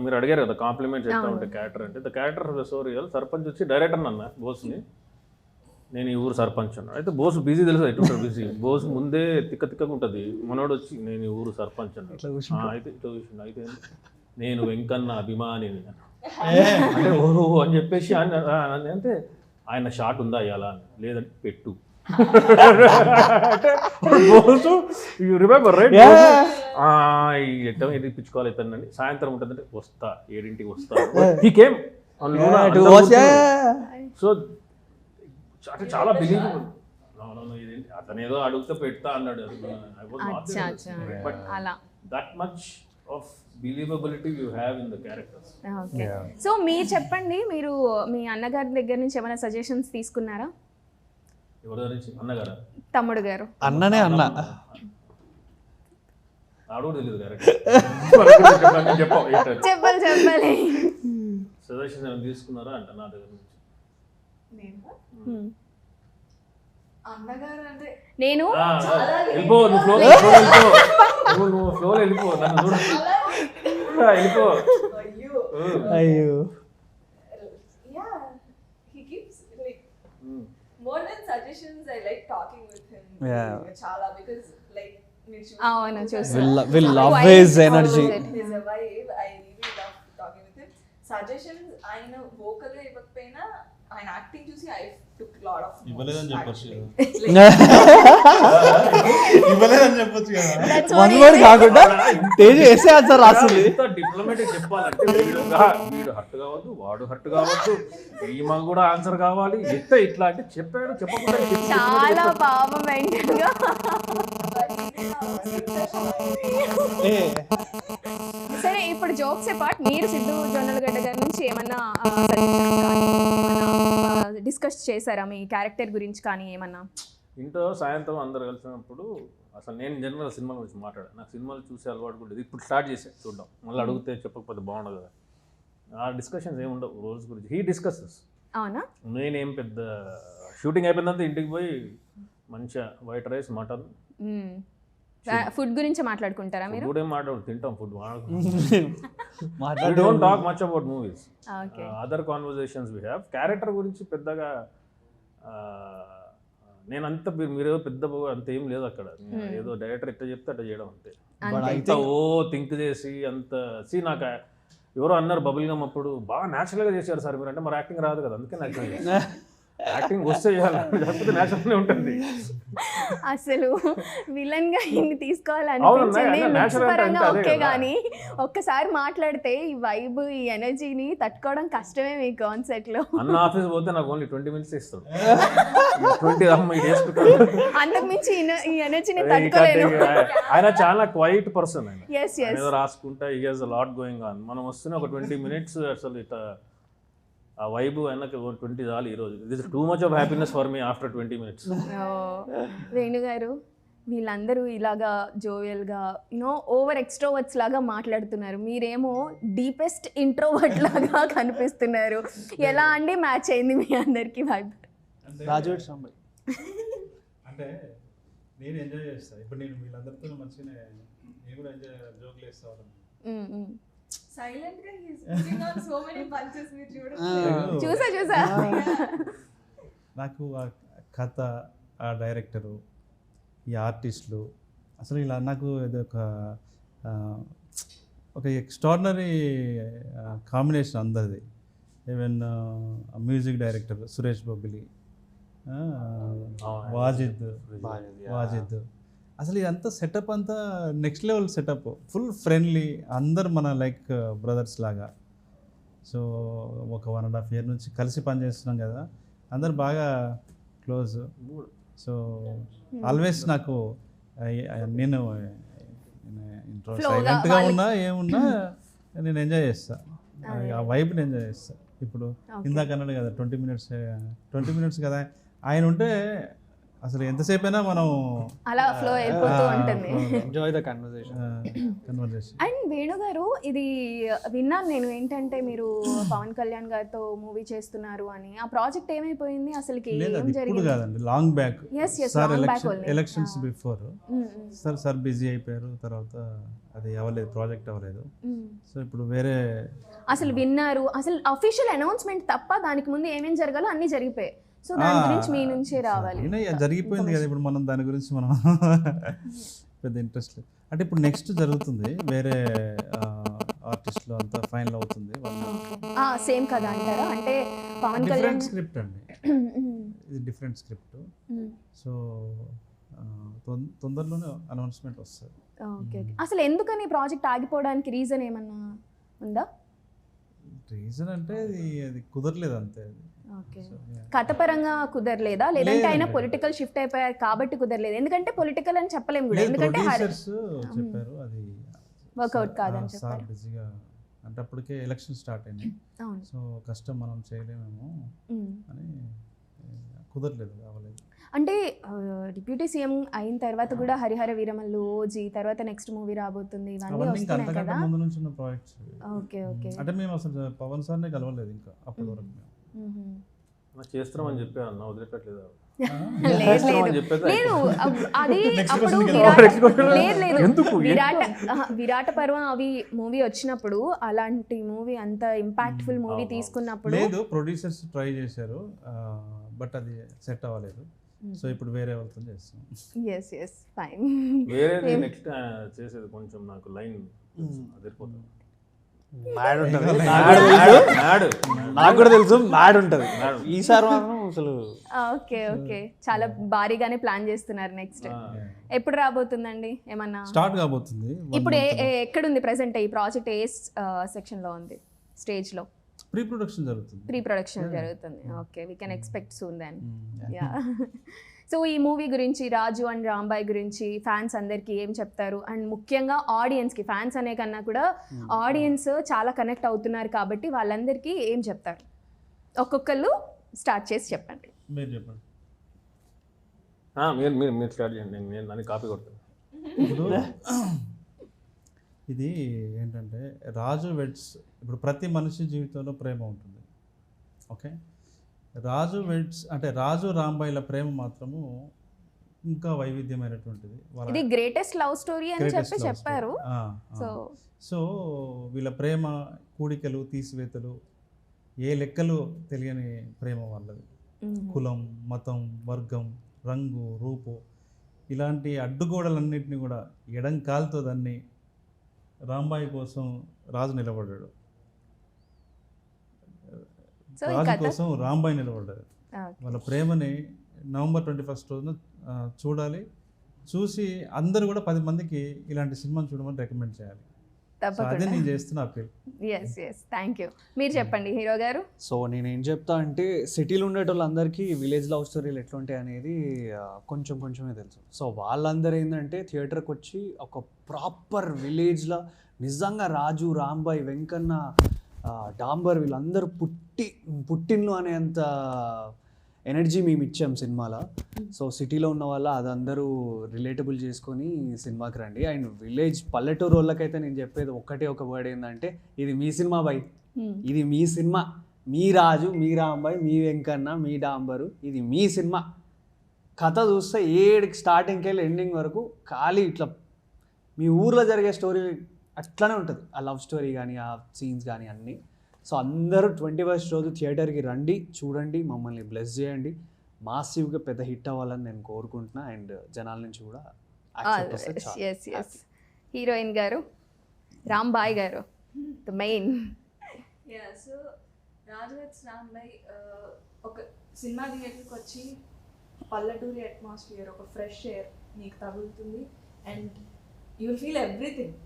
మీరు అడిగారు కదా కాంప్లిమెంట్స్ ఎట్లా ఉంటే క్యారెక్టర్ అంటే, the character of the story sarpanch వచ్చి డైరెక్టర్ అన్న బోస్ని, నేను ఈ ఊరు సర్పంచ్ అన్నాడు. అయితే బోస్ బిజీ తెలుసు, ఎట్లుంటారు బిజీ. బోస్ ముందే తిక్కగా ఉంటుంది. మనోడు వచ్చి నేను ఈ ఊరు సర్పంచ్ అన్నాడు. అయితే ఇట్లా చూసిండు. అయితే నేను వెంకన్న అభిమాని అంటే ఓహో అని చెప్పేసి అంటే ఆయన షాట్ ఉందా ఇవాళ, లేదంటే పెట్టు బోసు యూ రిమెంబర్ రైట్, ఎట్లా ఇది పిచ్చుకోవాలి ఇతనండి. సాయంత్రం ఉంటుందంటే వస్తా 7ంటికి వస్తా. హీ కేమ్ సో అంటే చాలా బిలీవ్. అతను ఏదో అడిగితే పెడతా అన్నాడు. But that much of believability you have in the characters. Okay, so మీరు చెప్పండి, మీరు మీ అన్నగారి దగ్గర నుంచి ఏమైనా సజెషన్స్ తీసుకున్నారా? ఎవరి నుంచి? అన్నగారా? తమ్ముడు గారు. అన్ననే అన్న ఆడు తెలియదు క్యారెక్టర్. చెప్పాలి సజెషన్ ఏమైనా తీసుకున్నారా అంట నా దగ్గర నుంచి? అన్నగారు అంటే నేను వెళ్ళిపో, నువ్వు ఫ్లో వెళ్ళిపో, నువ్వు ఫ్లో వెళ్ళిపో, నన్ను చూడ వెళ్ళిపో. అయ్యో yeah, he keeps like more than suggestions, I like talking with him. Yeah. Chala, because like అవును చూసాను. will love his energy. He's a vibe. I really love talking with him. Suggestions ఆయన vocal గా ఇవ్వకపోయినా ఆయన acting చూసి I took lot of ఇవ్వలేదని చెప్పొచ్చు కదా. ఇవ్వలేదని చెప్పొచ్చు కదా. That's వన్ what వర్డ్ కాకుండా తేజు వేసే ఆన్సర్ రాస్తుంది. ఎంత డిప్లొమాటిక్ చెప్పాలంటే వీడు హర్ట్ కావద్దు, వాడు హర్ట్ కావద్దు, ఈమె కూడా ఆన్సర్ కావాలి, ఇట్లా అంటే చెప్పాడు చెప్పకుండా చాలా పాపం వెంటగా. సరే ఇప్పుడు జోక్స్ పార్ట్, మీరు సిద్ధు జొన్నలగడ్డ గారి నుంచి ఏమన్నా డిస్కస్ చేశారా మీ క్యారెక్టర్ గురించి కానీ ఏమన్నా? ఇంట్లో సాయంత్రం అందరు కలిసినప్పుడు అసలు నేను జనరల్ సినిమాల గురించి మాట్లాడాను. నాకు సినిమాలు చూసే అలవాటు కూడా లేదు. ఇప్పుడు స్టార్ట్ చేసా చూడడం. మళ్ళీ అడిగితే చెప్పకపోతే బాగుండదు కదా. ఆ డిస్కషన్స్ ఏమి ఉండవు రోల్స్ గురించి. He discusses. అవునా? నేనేం పెద్ద షూటింగ్ అయిపోయిందంతా ఇంటికి పోయి మంచిగా వైట్ రైస్, మటన్, ఫుడ్ గురించి మాట్లాడుకుంటారా మీరు? ఫుడ్ ఏం మాట్లాడు, తింటాం food. Don't talk much about movies. Other conversations we have. Character గురించి పెద్దగా నేనంత మీరేదో పెద్ద అంత ఏం లేదు అక్కడ. ఏదో డైరెక్టర్ ఎట్లా చెప్తే అట్లా చేయడం అంతే. అంత థింక్ చేసి అంత నాకు ఎవరో అన్నారు బబుల్ గమ్ అప్పుడు బాగా న్యాచురల్గా చేశారు సార్ మీరు అంటే. మరి యాక్టింగ్ రాదు కదా, అందుకే న్యాచురల్గా యాక్టింగ్ వస్తే చేయాలి, లేకపోతే న్యాచురల్గానే ఉంటుంది. అసలు విలన్ గా ఇన్ని తీసుకోవాలనిపించింది లుక్స్ పరంగా ఓకే, కానీ ఒక్కసారి మాట్లాడితే ఈ వైబ్ ఈ ఎనర్జీని తట్టుకోవడం కష్టమే మీ కాన్సెప్ట్ లో. అన్న ఆఫీస్ పోతే నాకు ఓన్లీ 20 minutes ఇస్తాడు. అంతకు మించి ఈ ఎనర్జీని తట్టుకోలేను. ఆయన చాలా క్వైట్ పర్సన్. ఆయన yes yes ఏదో రాసుకుంటా he has a lot going on. మనం వస్తున్న ఒక 20 minutes అసలు ఇట్లా ఆ వైబ్ ఆయనకి 20 చాలు ఈరోజు. This is too much of happiness for me after 20 minutes. Venu గారు వీళ్ళందరూ ఇలాగా జోవియల్గా ఓవర్ ఎక్స్ట్రోవర్ట్స్ లాగా మాట్లాడుతున్నారు, మీరేమో డీపెస్ట్ ఇంట్రోవర్ట్ లాగా కనిపిస్తున్నారు. ఎలా అండి మ్యాచ్ అయింది మీ అందరికి వైబ్? రాజువేట్ సాంబై అంటే నేను ఎంజాయ్ చేస్తాను. ఇప్పుడు నేను వీళ్ళందరితో మంచిగానే నేను కూడా ఎంజాయ్ జోక్లు వేస్తాను. సైలెంట్ గా he is putting on so many punches. మీరు చూసా నాకు ఆ కథ, ఆ డైరెక్టరు, ఈ ఆర్టిస్టులు అసలు ఇలా నాకు ఇది ఒక ఎక్స్ట్రాడినరీ కాంబినేషన్ అందరిది. Even music director Suresh Bobbili, Wajid అసలు ఇదంతా సెటప్ అంతా next level setup. Full friendly, అందరు మన లైక్ బ్రదర్స్ లాగా. సో ఒక 1.5 year నుంచి కలిసి పనిచేస్తున్నాం కదా, అందరు బాగా క్లోజ్. సో ఆల్వేస్ నాకు నేను ఇంట్రో సైలెంట్గా ఉన్నా ఏమున్నా నేను ఎంజాయ్ చేస్తాను, ఆ వైబ్ని ఎంజాయ్ చేస్తాను. ఇప్పుడు ఇందాక అన్నాడు కదా 20 minutes కదా, ఆయన ఉంటే అసలు ఎంతసేపు అయినా మనం అలా ఫ్లో అయిపోతూ ఉంటుంది. Enjoy the conversation. And Venu గారు ఇది విన్నాను నేను ఏంటంటే మీరు పవన్ కళ్యాణ్ గారితో మూవీ చేస్తున్నారు అని. ఆ ప్రాజెక్ట్ ఏమైపోయింది అసలుకి? ఏం జరిగింది? కాదండి, long back sir elections Yeah. Before sir busy అయిపోయారు. తర్వాత అది అవ్వలేదు, ప్రాజెక్ట్ అవ్వలేదు. సో ఇప్పుడు వేరే అసలు విన్నారు, అసలు అఫీషియల్ అనౌన్స్మెంట్ తప్ప దానికి ముందు ఏమేం జరగాలో అన్ని జరిగిపోయాయి. సో దాని గురించి మీ నుంచే రావాలి. జరిగిపోయింది కదా, ఇప్పుడు మనం దాని గురించి మనం పెద్ద ఇంట్రెస్ట్ లేదు. అంటే ఇప్పుడు నెక్స్ట్ జరుగుతుంది, వేరే ఆర్టిస్ట్లో అంతా ఫైనల్ అవుతుంది. సేమ్ కదా అంటారా? అంటే పవన్ కళ్యాణ్ స్క్రిప్ట్ అండి, ఇది డిఫరెంట్ స్క్రిప్ట్. సో తొందరలోనే అనౌన్స్మెంట్ వస్తుంది. ఓకే. అసలు ఎందుకని ప్రాజెక్ట్ ఆగిపోవడానికి రీజన్ ఏమన్నా ఉందా? రీజన్ అంటే అది కుదరలేదు అంతే. ఓకే. కథపరంగా కుదరలేదా, లేదంటే ఆయన పొలిటికల్ షిఫ్ట్ అయిపోయారు కాబట్టి కుదరలేదు? ఎందుకంటే పొలిటికల్ అని చెప్పలేము కూడా, ఎందుకంటే చెప్పారు అది వర్కౌట్ కాదని చెప్పారు. బిజీగా అంటే అప్పటికే ఎలక్షన్ స్టార్ట్ అయింది. సో కష్టం, మనం చేయలేమేమో అని కుదరలేదు, కావలేదు. అంటే డిప్యూటీ సీఎం అయిన తర్వాత కూడా హరిహర వీరమల్లు, ఓజీ, తర్వాత నెక్స్ట్ మూవీ రాబోతుంది, ఇవన్నీ వస్తున్నాయి కదా. ముందు నుంచి ఉన్న ప్రాజెక్ట్స్. Okay okay. అంటే మేము అసలు పవన్ సార్నే కలవలేదు ఇంకా అప్పటి వరకు. చేస్తున్నామని చెప్పి అన్న వదిలిపెట్టలేదు. లేదు అది అప్పుడు విరాట పర్వం అవి మూవీ వచ్చినప్పుడు, అలాంటి మూవీ అంత ఇంపాక్ట్ఫుల్ మూవీ తీసుకున్నప్పుడు లేదు, ప్రొడ్యూసర్స్ ట్రై చేశారు బట్ అది సెట్ అవ్వలేదు. సో ఇప్పుడు వేరే వాళ్ళతో చేస్తాం. yes yes fine. వేరే నెక్స్ట్ చేసేది కొంచెం నాకు లైన్ అదిరిపోతుంది. మ్యాడ్ ఉంటుంది మ్యాడ్ నాకు కూడా తెలుసు మ్యాడ్ ఉంటుంది ఈసారి మాత్రం అసలు ఓకే ఓకే చాలా భారీగానే ప్లాన్ చేస్తున్నారు. నెక్స్ట్ ఎప్పుడు రాబోతుందండి ఏమన్నా? స్టార్ట్ కాబోతుంది. ఇప్పుడు ఎక్కడుంది ప్రెసెంట్ ఈ ప్రాజెక్ట్? ఏ సెక్షన్ లో ఉంది? స్టేజ్ లో ప్రీ ప్రొడక్షన్ జరుగుతుంది. ప్రీ ప్రొడక్షన్ జరుగుతుంది. Okay, we can expect soon then. Yeah. So ఈ మూవీ గురించి, రాజు అండ్ రాంబాయ్ గురించి ఫ్యాన్స్ అందరికీ ఏం చెప్తారు? అండ్ ముఖ్యంగా ఆడియన్స్కి, ఫ్యాన్స్ అనే కన్నా కూడా ఆడియన్స్ చాలా కనెక్ట్ అవుతున్నారు కాబట్టి వాళ్ళందరికీ ఏం చెప్తారు? ఒక్కొక్కళ్ళు స్టార్ట్ చేసి చెప్పండి. మీరు చెప్పండి. మీరు స్టార్ట్ చేయండి, నేను దాన్ని కాపీ కొడతాను. ఇది ఏంటంటే రాజు వెడ్స్, ఇప్పుడు ప్రతి మనిషి జీవితంలో ప్రేమ ఉంటుంది. ఓకే, రాజు వెడ్స్ అంటే రాజు రాంబాయిల ప్రేమ మాత్రము ఇంకా వైవిధ్యమైనటువంటిది. ఇది గ్రేటెస్ట్ లవ్ స్టోరీ అని చెప్పి చెప్పారు. సో వీళ్ళ ప్రేమ కూడికలు తీసివేతలు ఏ లెక్కలు తెలియని ప్రేమ వాళ్ళది. కులం, మతం, వర్గం, రంగు, రూపు ఇలాంటి అడ్డుగోడలన్నింటినీ కూడా ఎడం కాలుతో దాన్ని రాంబాయి కోసం రాజు నిలబడ్డాడు, రాజు కోసం రాంబాయి నిలబడ్డాడు. వాళ్ళ ప్రేమని November 21 రోజున చూడాలి. చూసి అందరూ కూడా 10 మందికి ఇలాంటి సినిమాని చూడమని రికమెండ్ చేయాలి. అదే నేను చేస్తున్న అప్పీల్. Thank you. మీరు చెప్పండి హీరో గారు. సో నేనేం చెప్తా అంటే సిటీలో ఉండేటోళ్ళందరికీ విలేజ్ లవ్ స్టోరీలు ఎట్లుంటాయి అనేది కొంచెమే తెలుసు. సో వాళ్ళందరూ ఏంటంటే థియేటర్కి వచ్చి ఒక ప్రాపర్ విలేజ్లో నిజంగా రాజు, రాంబాయ్, వెంకన్న, డాంబర్ వీళ్ళందరూ పుట్టిన్లు అనేంత ఎనర్జీ మేము ఇచ్చాం సినిమాలో. సో సిటీలో ఉన్న వాళ్ళ అదందరూ రిలేటబుల్ చేసుకొని సినిమాకి రండి. అండ్ విలేజ్ పల్లెటూరు వాళ్ళకైతే నేను చెప్పేది ఒక వర్డ్ ఏంటంటే, ఇది మీ సినిమా బై, ఇది మీ సినిమా, మీ రాజు, మీ రాంబాయ్, మీ వెంకన్న, మీ డాంబరు, ఇది మీ సినిమా. కథ చూస్తే స్టార్టింగ్కి వెళ్ళి ఎండింగ్ వరకు ఖాళీ ఇట్లా మీ ఊర్లో జరిగే స్టోరీ అట్లానే ఉంటుంది. ఆ లవ్ స్టోరీ కానీ, ఆ సీన్స్ కానీ అన్నీ. సో అందరూ 21st రోజు థియేటర్కి రండి, చూడండి, మమ్మల్ని బ్లెస్ చేయండి. మాసివ్గా పెద్ద హిట్ అవ్వాలని నేను కోరుకుంటున్నా. అండ్ జనాల నుంచి కూడా హీరోయిన్ గారు, రాంబాయ్ గారు, the main. So Raju weds Rambai ఒక సినిమా థియేటర్కి వచ్చి పల్లెటూరి అట్మాస్ఫియర్, ఒక ఫ్రెష్ ఎయిర్ మీకు తగులుతుంది. And you will feel everything.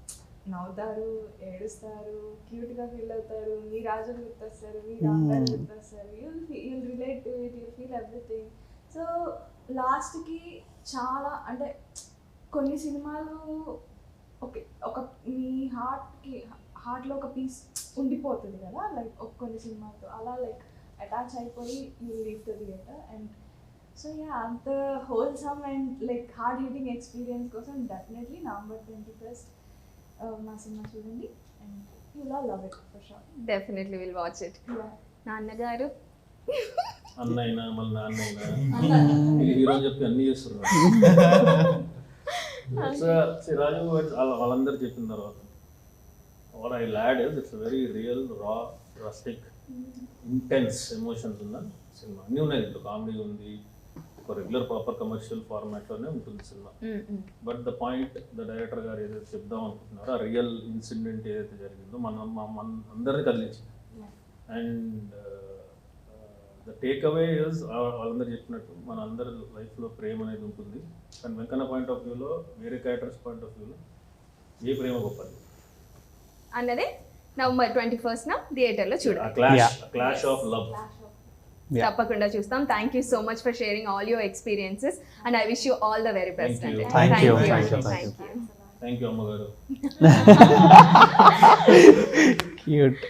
నవ్వుతారు, ఏడుస్తారు, క్యూట్గా ఫీల్ అవుతారు, మీ రాజు గుర్తొస్తారు, మీ రాంబాయ్ గుర్తొస్తారు. You'll relate to it, you'll feel everything. So లాస్ట్కి చాలా అంటే కొన్ని సినిమాలు ఒక మీ హార్ట్లో ఒక పీస్ ఉండిపోతుంది కదా, లైక్ కొన్ని సినిమాతో అలా లైక్ అటాచ్ అయిపోయి you leave the theatre. And so అంత wholesome and like hard hitting experience కోసం డెఫినెట్లీ November 21 మా సినిమా చూడండి. And you will love it for sure. Definitely will watch it. నాన్నగారు, అన్నైనా మళ్ళీ నాన్నైనా హీరో చెప్పి అన్నీ చేస్తున్నారు. రాజు వాళ్ళందరూ చెప్పిన తర్వాత what I'll add is it's a very real, raw, rustic, intense emotions ఉన్న సినిమా. అన్నీ ఉన్నాయి దీంట్లో. కామెడీ ఉంది, ఒక రెగ్యులర్ ప్రాపర్ కమర్షియల్ ఫార్మాట్లోనే ఉంటుంది cinema. But the point the director గారు ఏదైతే చెప్దాం అనుకుంటున్నారో, ఆ రియల్ ఇన్సిడెంట్ ఏదైతే జరిగిందో మన అందరినీ కదిలించింది. And the takeaway is వాళ్ళందరూ చెప్పినట్టు మన అందరి లైఫ్లో ప్రేమ అనేది ఉంటుంది. కానీ వెంకన్న పాయింట్ ఆఫ్ వ్యూలో, వేరే క్యారెక్టర్స్ పాయింట్ ఆఫ్ వ్యూలో ఏ ప్రేమ గొప్పది అన్నదే November 21 థియేటర్లో చూడాలి. Clash of love. తప్పకుండా చూస్తాం. Thank you so much for sharing all your experiences and I wish you all the very best. Thank you అమ్మగారు. క్యూట్.